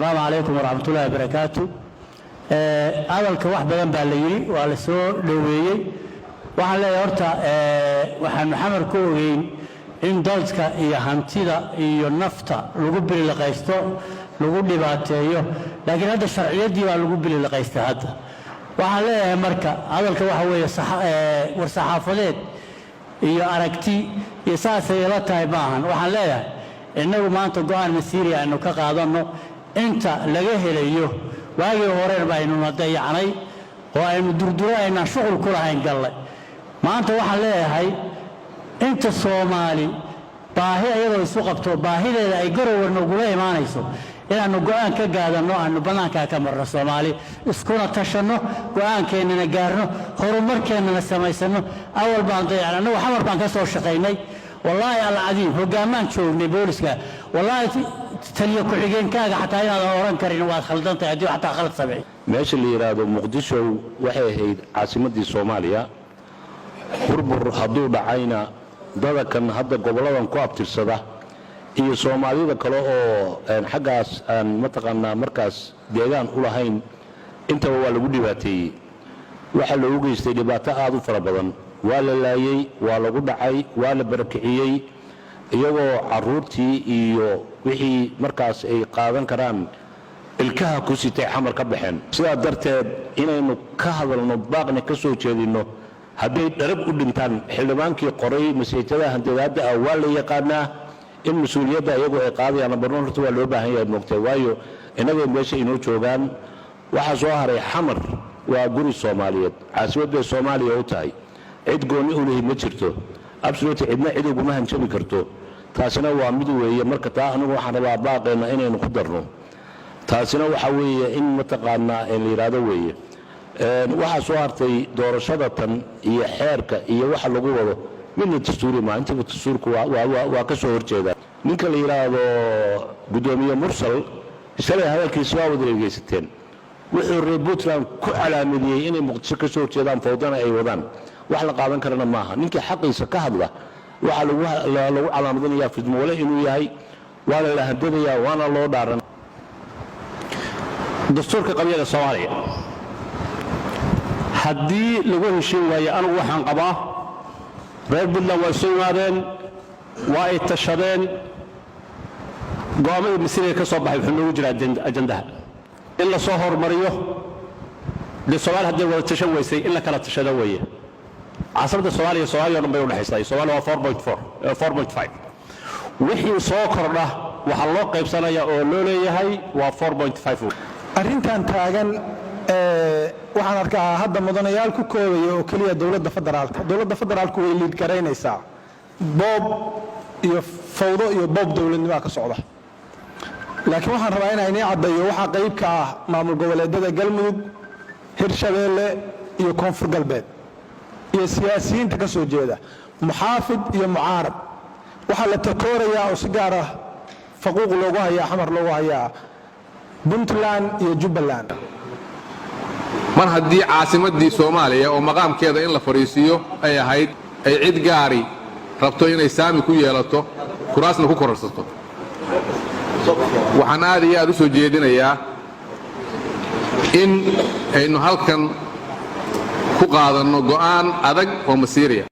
السلام عليكم ورحمة الله وبركاته. أول كواحد بدن بالليل والسوء لويي وعلى يرتا وحن محمد كوين إن دولتك هي هنتيدا هي النفط لجوب اللي قيسته لجوب لبعته لكن هذا الشرعية دي لجوب اللي قيسته هذا وعلى مركا أول كواحد هو والصحافات هي أركتي يساس يلاتها معهن وعلى إنه ما أنت قاعد مسيري إنه كقاعدنا أنت لجاه ليه واجي هورين بيننا ضيعني وإنه دردرة إن شغل كلها إنقلّ ما أنت واحد ليه هاي أنت الصومالي باهي أيضا يسوقته باهي لا يجروا النقولة ما نيسو إلى النقولان كجادنا إنه بناك كمرة الصومالي إسكون تشنو وأن كأننا جارنا هرمر كأننا سمايسنا أول بانضيع لأنه حمر بانكسر شقيني والله العظيم هو جامان شو نبولسك والله تليك حجين كذا حتى هنا أوران كرين وخلدان تعدي حتى خلد سبعي. ماشي اللي يرادوا مقدشو وحي عاصمة الصومالية بربر حضور دعينا ده كان هذا قبلان كوابتر صدا هي الصومالية كله أن حجاس أن متقنا مركز ديجان أولهين أنت هو اللي بدي باتي وحل وجه استجابات هذا فربضن ولا لاي ولا قدعي ولا بركعي iyagoo caruurtii iyo wixii markaas ay qaadan karaan ilkaha ku sitay xamar ka baxeen sida darteed inaynu ka hadalno baaqna ka soo jeedino haday darab u dhintaan xildhibaankii qoray mas'uuliyadda handadaada waa la yaqaanaa in mas'uuliyadda iyagoo ay qaadayaan barnaamijka waa loo baahan yahay noqtay waayo inaga meesha inoo joogaan waxa soo haray xamar waa guri Soomaaliyeed caasimadda Soomaaliya u tahay cid gooni u leeyahay ma jirto absolutely cidna cid ugu mahan jabi karto taasina waa mid weeye marka taa anigu waxaan rabaa baaqeena inaynu ku darno taasina waxa weeye in mataqaana in la yiraahdo weeye waxa soo hartay doorashada tan iyo xeerka iyo waxa lagu wado midna dastuuri ma inta dastuurku waa ka soo horjeeda ninka la yiraahdo gudoomiye mursal shalay hadalkiisa waa wada dhageysateen wuxuu Puntland ku calaamadiyay inay muqdisho ka soo horjeedaan fawdana ay wadaan wax la qaadan karana maaha ninkii xaqiisa ka hadla waxa lagu calaamadinayaa fidmoole inuu yahay wala la hadadayaa waana loo dhaaran dastuurka qabyada Soomaaliya haddii lagu heshiin waayo anigu waxaan qabaa reer Puntland way soo yimaadeen waa ay tashadeen go'aamada masiirka ka soo baxay wuxuu noogu jiraa ajandaha in la soo hormariyo Soomaaliya haddii wada tashan weysay in la kala tashado weeye عاصمة الصومالية الصومالية ربنا يقول حيصاي الصومالية هو 4.5 وحي سوكرنا وحلوق قيب سنة يقولوا هاي و 4.5 أرنتان تاجن وحنا ركع هذا مدنيال كوكوي وكلية دولة فدرالك اللي تكرين يساع بوب يفوضى يبوب دولة نباك الصعودة لكن وحنا ربعنا إني عضي وحنا قريب كمعمل جوالات ده قلمود هرشبيل يكون في قلبه السياسيين تكسو جيدا محافظ يا معارض وحال تكوريا وسجارة فقوق لوغا يا حمر لوغا يا بنتلان يا جبلان mar haddii caasimadii Soomaaliya oo maqaamkeeda in la fariisiyo ay ahayd ay cid gaari rabto inay saami ku yeelato kuraasna ku kororsato waxaan aad iyo aad u soo jeedinayaa in aynu halkan ku qaadano go'aan adag oo masiiriya